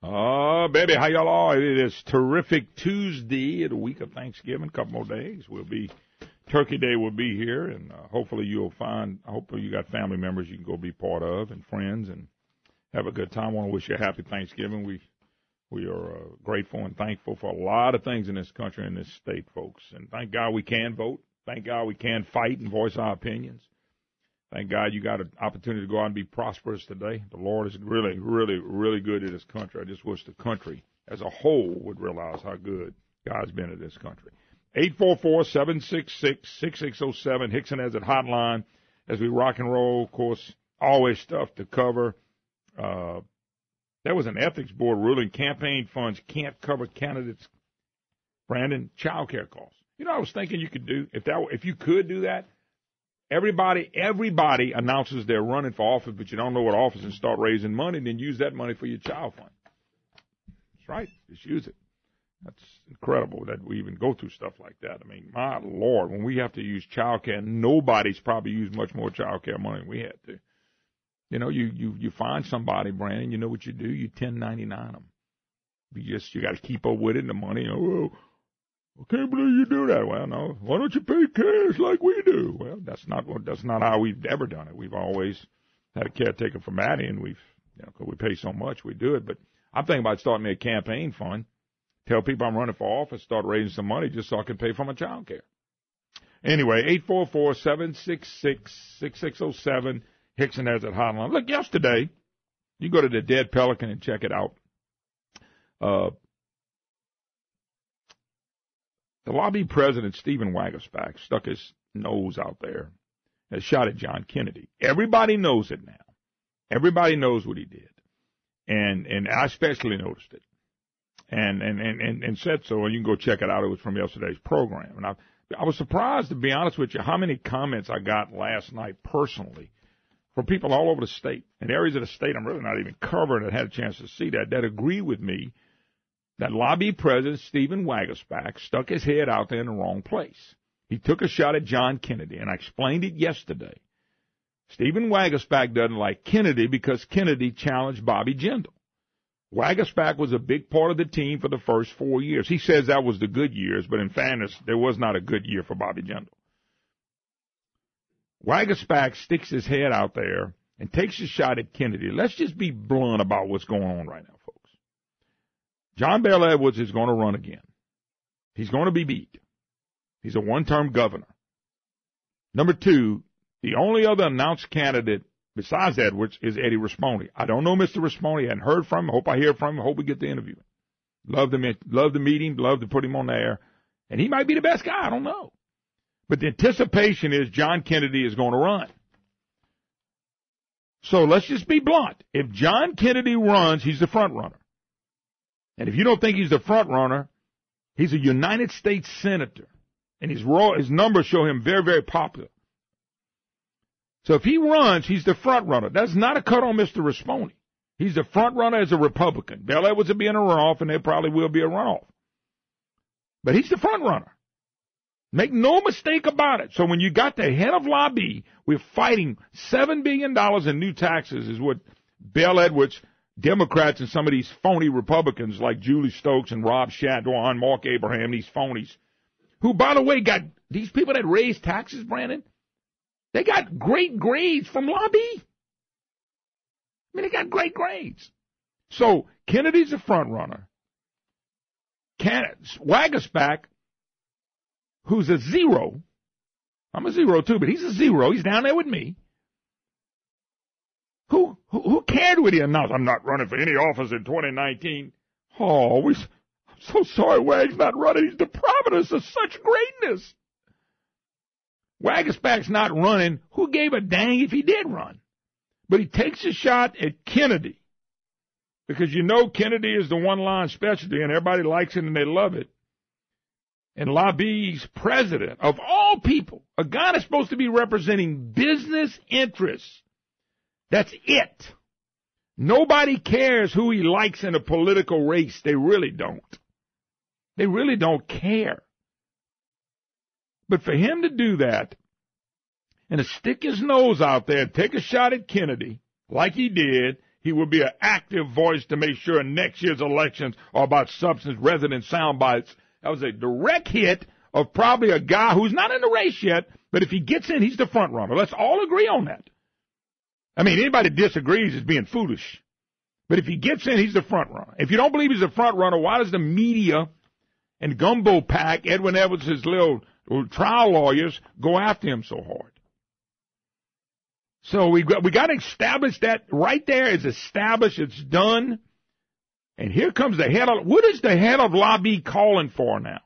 Oh, baby, how y'all are? It is terrific Tuesday, the week of Thanksgiving, a couple more days. Turkey Day will be here, and hopefully you got family members you can go be part of and friends and have a good time. I want to wish you a happy Thanksgiving. We are grateful and thankful for a lot of things in this country and this state, folks. And thank God we can vote. Thank God we can fight and voice our opinions. Thank God you got an opportunity to go out and be prosperous today. The Lord is really, really, really good at this country. I just wish the country as a whole would realize how good God's been at this country. 844-766-6607. Hickson has it hotline as we rock and roll. Of course, always stuff to cover. There was an ethics board ruling campaign funds can't cover candidates, Brandon, child care costs. You know, I was thinking you could do, if you could do that, everybody announces they're running for office, but you don't know what office, and start raising money, and then use that money for your child fund. That's right. Just use it. That's incredible that we even go through stuff like that. I mean, my Lord, when we have to use child care, nobody's probably used much more child care money than we had to. You know, you find somebody, Brandon, you know what you do? You 1099 them. You got to keep up with it and the money. Oh, I can't believe you do that. Well, no. Why don't you pay cash like we do? Well, that's not how we've ever done it. We've always had a caretaker for Maddie, and because we pay so much, we do it. But I'm thinking about starting a campaign fund. Tell people I'm running for office, start raising some money just so I can pay for my child care. Anyway, 844-766-6607. Hickson has it hotline. Look, yesterday, you go to the Dead Pelican and check it out. The LABI President Steven Waguespack stuck his nose out there and shot at John Kennedy. Everybody knows it now. Everybody knows what he did. And I especially noticed it. And said so, and you can go check it out. It was from yesterday's program. And I was surprised, to be honest with you, how many comments I got last night personally from people all over the state, in areas of the state I'm really not even covering, that had a chance to see that agree with me that LABI President Steven Waguespack stuck his head out there in the wrong place. He took a shot at John Kennedy, and I explained it yesterday. Steven Waguespack doesn't like Kennedy because Kennedy challenged Bobby Jindal. Waguespack was a big part of the team for the first 4 years. He says that was the good years, but in fairness, there was not a good year for Bobby Jindal. Waguespack sticks his head out there and takes a shot at Kennedy. Let's just be blunt about what's going on right now, folks. John Bel Edwards is going to run again. He's going to be beat. He's a one-term governor. Number two, the only other announced candidate besides Edwards is Eddie Rispone. I don't know Mr. Rispone. I hadn't heard from him. Hope I hear from him. Hope we get the interview. Love to meet him. Love to put him on the air. And he might be the best guy. I don't know. But the anticipation is John Kennedy is going to run. So let's just be blunt. If John Kennedy runs, he's the front runner. And if you don't think he's the front runner, he's a United States Senator. And his numbers show him very, very popular. So if he runs, he's the front runner. That's not a cut on Mr. Rispone. He's the front runner as a Republican. Bel Edwards will be in a runoff, and there probably will be a runoff. But he's the front runner. Make no mistake about it. So when you got the head of LABI, we're fighting $7 billion in new taxes is what Bel Edwards, Democrats, and some of these phony Republicans like Julie Stokes and Rob Shadwan, Mark Abraham, these phonies, who, by the way, got these people that raise taxes, Brandon, they got great grades from LABI. I mean, they got great grades. So Kennedy's a front runner. Waguespack, who's a zero. I'm a zero too, but he's a zero. He's down there with me. Who cared what he announced? I'm not running for any office in 2019. Oh, I'm so sorry Wag's not running. He's depriving us of such greatness. Waguespack's not running. Who gave a dang if he did run? But he takes a shot at Kennedy. Because you know Kennedy is the one-line specialty, and everybody likes it and they love it. And LABI's president, of all people, a guy that's supposed to be representing business interests, that's it. Nobody cares who he likes in a political race. They really don't. They really don't care. But for him to do that and to stick his nose out there and take a shot at Kennedy like he did, He will be an active voice to make sure next year's elections are about substance rather than sound bites. That was a direct hit of probably a guy who's not in the race yet, but if he gets in, he's the front runner. Let's all agree on that. I mean, anybody that disagrees is being foolish. But if he gets in, he's the front runner. If you don't believe he's the front runner, why does the media and Gumbo Pack, Edwin Edwards' little trial lawyers, go after him so hard? So we got to establish that. Right there is established. It's done. And here comes the head of, what is the head of LABI calling for now?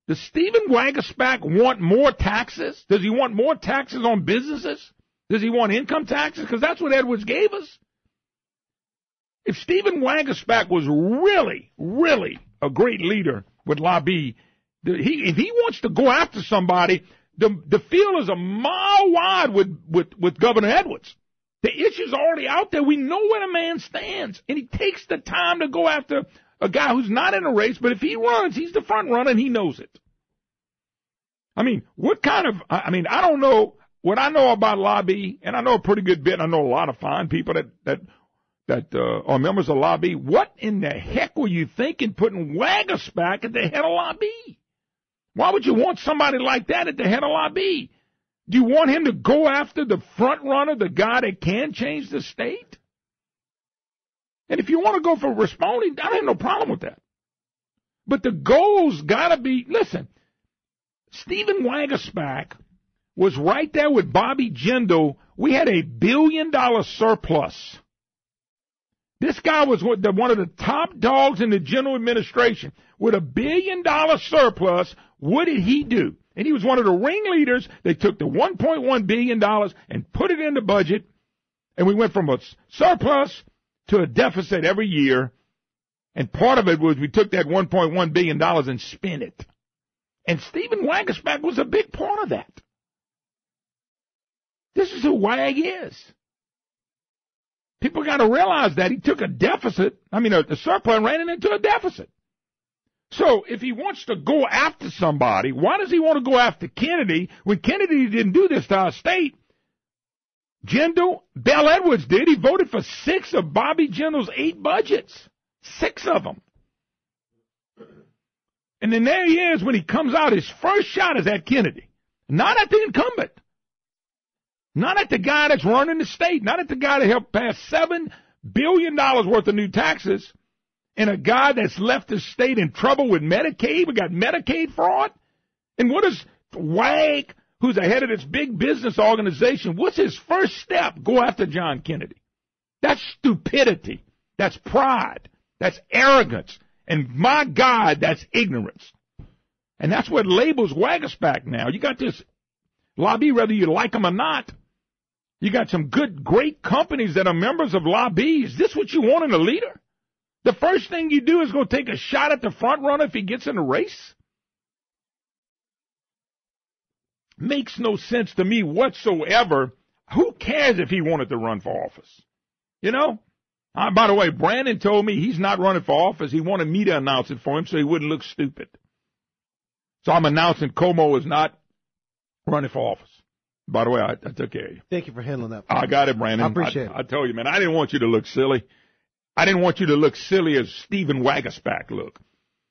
Does Steven Waguespack want more taxes? Does he want more taxes on businesses? Does he want income taxes? Because that's what Edwards gave us. If Steven Waguespack was really, really a great leader with LABI, if he wants to go after somebody, the field is a mile wide with Governor Edwards. The issue's already out there. We know where the man stands. And he takes the time to go after a guy who's not in a race, but if he runs, he's the front runner and he knows it. I mean, I don't know what I know about LABI, and I know a pretty good bit. I know a lot of fine people that are members of LABI. What in the heck were you thinking putting Waguespack at the head of LABI? Why would you want somebody like that at the head of LABI? Do you want him to go after the front runner, the guy that can change the state? And if you want to go for responding, I have no problem with that. But the goal's got to be, listen, Steven Waguespack was right there with Bobby Jindal. We had $1 billion surplus. This guy was one of the top dogs in the general administration. With $1 billion surplus, what did he do? And he was one of the ringleaders. They took the $1.1 billion and put it in the budget, and we went from a surplus to a deficit every year. And part of it was we took that $1.1 billion and spent it. And Steven Waguespack was a big part of that. This is who Wag is. People got to realize that he took a surplus and ran it into a deficit. So if he wants to go after somebody, why does he want to go after Kennedy when Kennedy didn't do this to our state? Jindal, Bell Edwards did. He voted for 6 of Bobby Jindal's 8 budgets. 6 of them. And then there he is when he comes out. His first shot is at Kennedy. Not at the incumbent. Not at the guy that's running the state. Not at the guy that helped pass $7 billion worth of new taxes. And a guy that's left the state in trouble with Medicaid. We got Medicaid fraud. And what is Wag, who's the head of this big business organization, what's his first step? Go after John Kennedy. That's stupidity. That's pride. That's arrogance. And my God, that's ignorance. And that's what labels Waguespack now. You got this LABI, whether you like them or not. You got some great companies that are members of LABI. Is this what you want in a leader? The first thing you do is go take a shot at the front runner if he gets in a race? Makes no sense to me whatsoever. Who cares if he wanted to run for office? You know? By the way, Brandon told me he's not running for office. He wanted me to announce it for him so he wouldn't look stupid. So I'm announcing Como is not running for office. By the way, I took care of you. Thank you for handling that. I got it, Brandon. I appreciate it. I told you, man, I didn't want you to look silly. I didn't want you to look silly as Steven Waguespack look.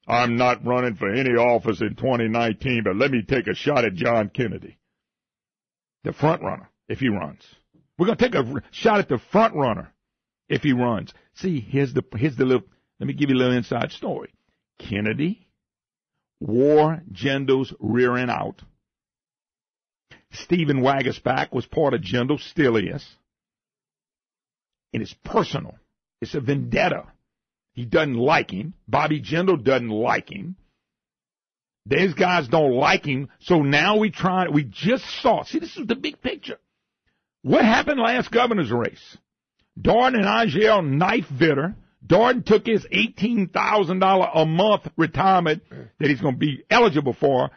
I'm not running for any office in 2019, but let me take a shot at John Kennedy, the front runner, if he runs. We're going to take a shot at the front runner if he runs. See, here's the little, let me give you a little inside story. Kennedy wore Jindal's rear end out. Steven Waguespack was part of Jindal, still is. And it's personal. It's a vendetta. He doesn't like him. Bobby Jindal doesn't like him. These guys don't like him. So now we just saw. See, this is the big picture. What happened last governor's race? Darden and Angel knife Vitter. Darden took his $18,000 a month retirement that he's going to be eligible for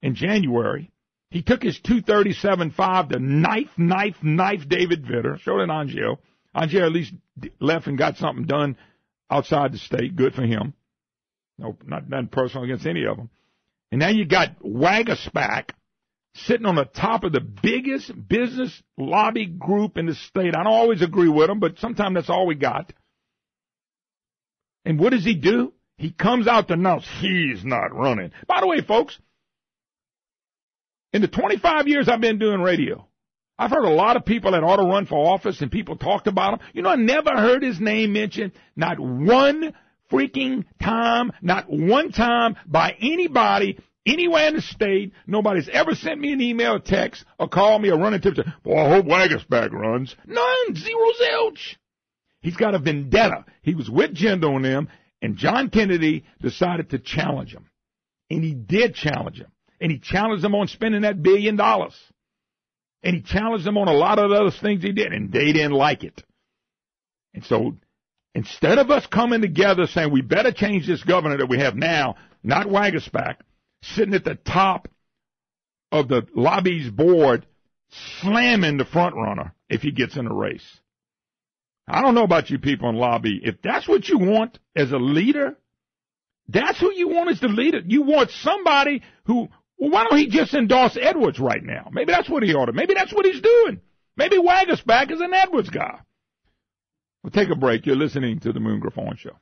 in January. He took his $237.5 to knife David Vitter. Showed it Angel. Angel at least left and got something done outside the state. Good for him. No, not nothing personal against any of them. And now you got Waguespack sitting on the top of the biggest business lobby group in the state. I don't always agree with him, but sometimes that's all we got. And what does he do? He comes out to announce he's not running. By the way, folks, in the 25 years I've been doing radio, I've heard a lot of people that ought to run for office, and people talked about him. You know, I never heard his name mentioned, not one freaking time, not one time by anybody anywhere in the state. Nobody's ever sent me an email, a text, or called me or run into me. Well, I hope Waguespack runs. None. Zero zilch. He's got a vendetta. He was with Jindal and them, and John Kennedy decided to challenge him. And he did challenge him. And he challenged him on spending that $1 billion. And he challenged them on a lot of other things he did, and they didn't like it. And so instead of us coming together saying we better change this governor that we have now, not Waguespack, sitting at the top of the LABI's board, slamming the front runner if he gets in a race. I don't know about you people in LABI. If that's what you want as a leader, that's who you want as the leader. You want somebody who, well, why don't he just endorse Edwards right now? Maybe that's what he ought to. Maybe that's what he's doing. Maybe Waguespack is an Edwards guy. We'll take a break. You're listening to the Moon Griffon Show.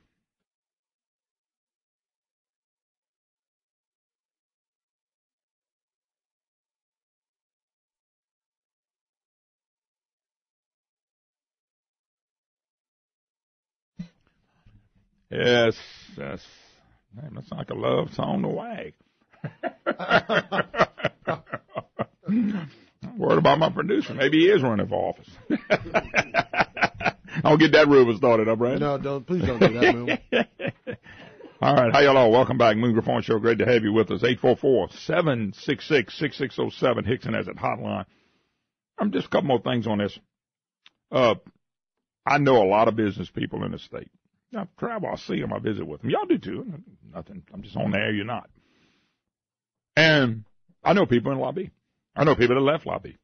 Yes, man, that sounds like a love song to wag. I'm worried about my producer. Maybe he is running for office. I'll get that rumor started up, right? No, please don't do that, Moon. All right, how y'all all? Welcome back, Moon Griffon Show. Great to have you with us. 844-766-6607. Hickson has it hotline. Just a couple more things on this. I know a lot of business people in the state. I travel, I see them, I visit with them. Y'all do too. Nothing. I'm just on the air, you're not. And I know people in LABI. I know people that left LABI.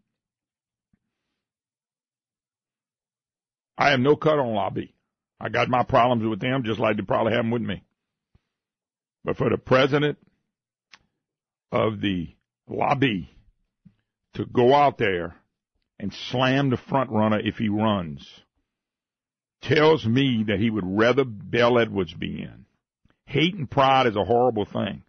I have no cut on LABI. I got my problems with them just like they probably have them with me. But for the president of the LABI to go out there and slam the front runner if he runs tells me that he would rather Bell Edwards be in. Hate and pride is a horrible thing.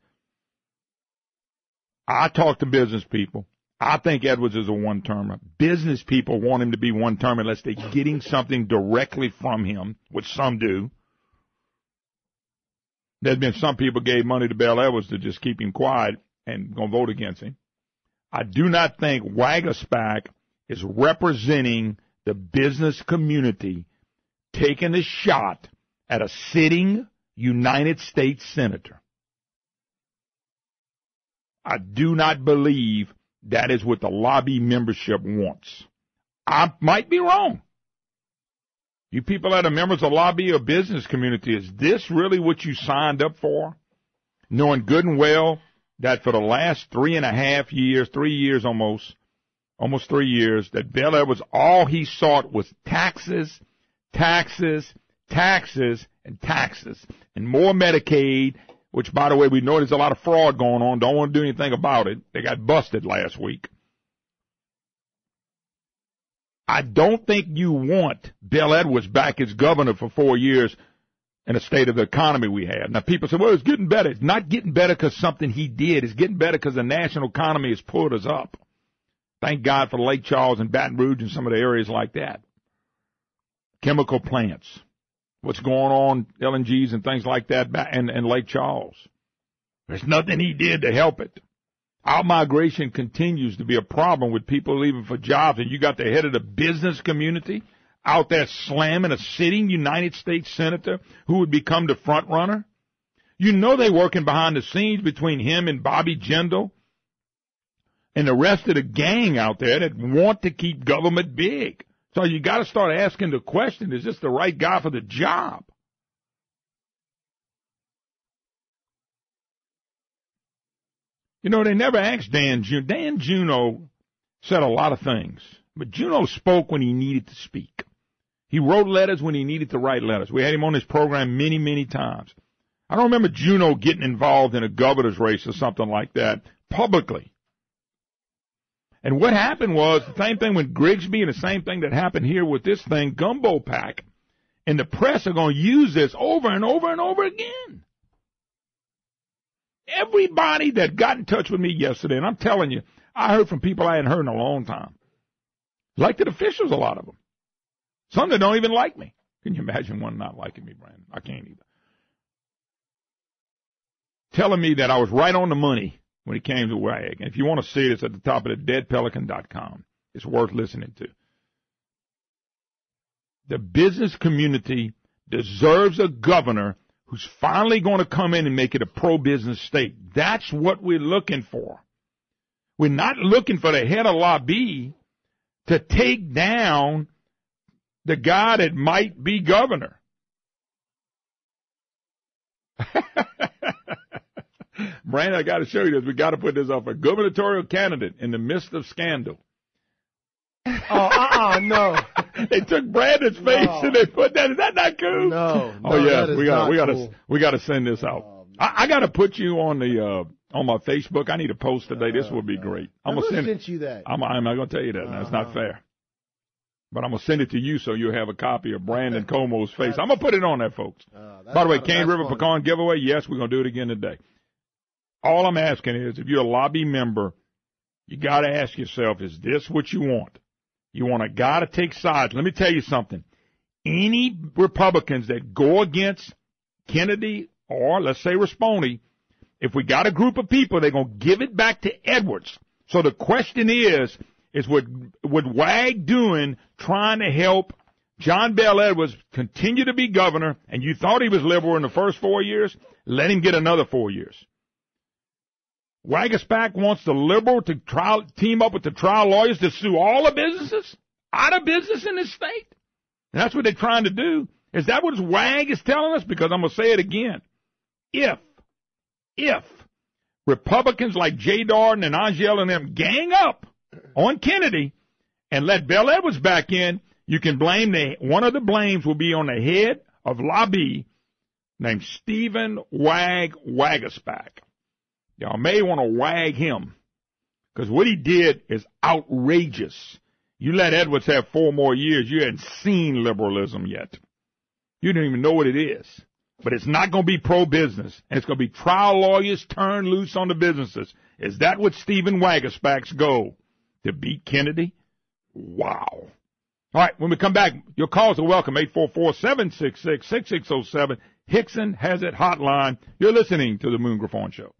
I talk to business people. I think Edwards is a one-termer. Business people want him to be one-term unless they're getting something directly from him, which some do. There's been some people gave money to Bell Edwards to just keep him quiet and going to vote against him. I do not think Waguespack is representing the business community taking a shot at a sitting United States senator. I do not believe that is what the LABI membership wants. I might be wrong. You people that are members of LABI or business community, is this really what you signed up for? Knowing good and well that for the last 3.5 years, 3 years almost 3 years, that Bell Edwards, all he sought was taxes, taxes, taxes, and taxes, and more Medicaid, which, by the way, we know there's a lot of fraud going on. Don't want to do anything about it. They got busted last week. I don't think you want Bell Edwards back as governor for 4 years in a state of the economy we have. Now, people say, well, it's getting better. It's not getting better because something he did. It's getting better because the national economy has pulled us up. Thank God for Lake Charles and Baton Rouge and some of the areas like that. Chemical plants, what's going on, LNGs and things like that in Lake Charles. There's nothing he did to help it. Outmigration continues to be a problem with people leaving for jobs, and you got the head of the business community out there slamming a sitting United States senator who would become the front runner. You know they're working behind the scenes between him and Bobby Jindal and the rest of the gang out there that want to keep government big. So you got to start asking the question, is this the right guy for the job? You know, they never asked Dan Juneau. Dan Juneau said a lot of things, but Juneau spoke when he needed to speak. He wrote letters when he needed to write letters. We had him on this program many, many times. I don't remember Juneau getting involved in a governor's race or something like that publicly. And what happened was the same thing with Grigsby and the same thing that happened here with this thing, Gumbo Pack. And the press are going to use this over and over and over again. Everybody that got in touch with me yesterday, and I'm telling you, I heard from people I hadn't heard in a long time. Elected officials, a lot of them. Some that don't even like me. Can you imagine one not liking me, Brandon? I can't either. Telling me that I was right on the money when it came to WAG. And if you want to see it, it's at the top of the deadpelican.com. It's worth listening to. The business community deserves a governor who's finally going to come in and make it a pro-business state. That's what we're looking for. We're not looking for the head of LABI to take down the guy that might be governor. Brandon, I got to show you this. We got to put this up. A gubernatorial candidate in the midst of scandal. No. They took Brandon's face and they put that. Is that not cool? No. Oh yeah, cool. we got to send this out. I got to put you on the on my Facebook. I need a post today. This would be great. I'm gonna send sent you that. I'm not gonna tell you that. That's not fair. But I'm gonna send it to you so you'll have a copy of Brandon Como's face. I'm gonna put it on there, folks. By the way, Cane River Pecan giveaway. Yes, we're gonna do it again today. All I'm asking is, if you're a LABI member, you got to ask yourself, is this what you want? You want a guy to take sides. Let me tell you something. Any Republicans that go against Kennedy or, let's say, Risponi, if we got a group of people, they're going to give it back to Edwards. So the question is what WAG doing trying to help John Bel Edwards continue to be governor, and you thought he was liberal in the first 4 years? Let him get another 4 years. Waguespack wants the liberal to team up with the trial lawyers to sue all the businesses out of business in this state. And that's what they're trying to do. Is that what WAG is telling us? Because I'm going to say it again. If Republicans like Jay Darden and Angel and them gang up on Kennedy and let Bel Edwards back in, you can blame one of the blames will be on the head of LABI named Steven Waguespack. Y'all may want to wag him, because what he did is outrageous. You let Edwards have 4 more years, you hadn't seen liberalism yet. You don't even know what it is. But it's not going to be pro-business, and it's going to be trial lawyers turned loose on the businesses. Is that what Steven Waguespack's goal? To beat Kennedy? Wow. All right, when we come back, your calls are welcome, 844-766-6607. Hickson has it hotline. You're listening to the Moon Griffon Show.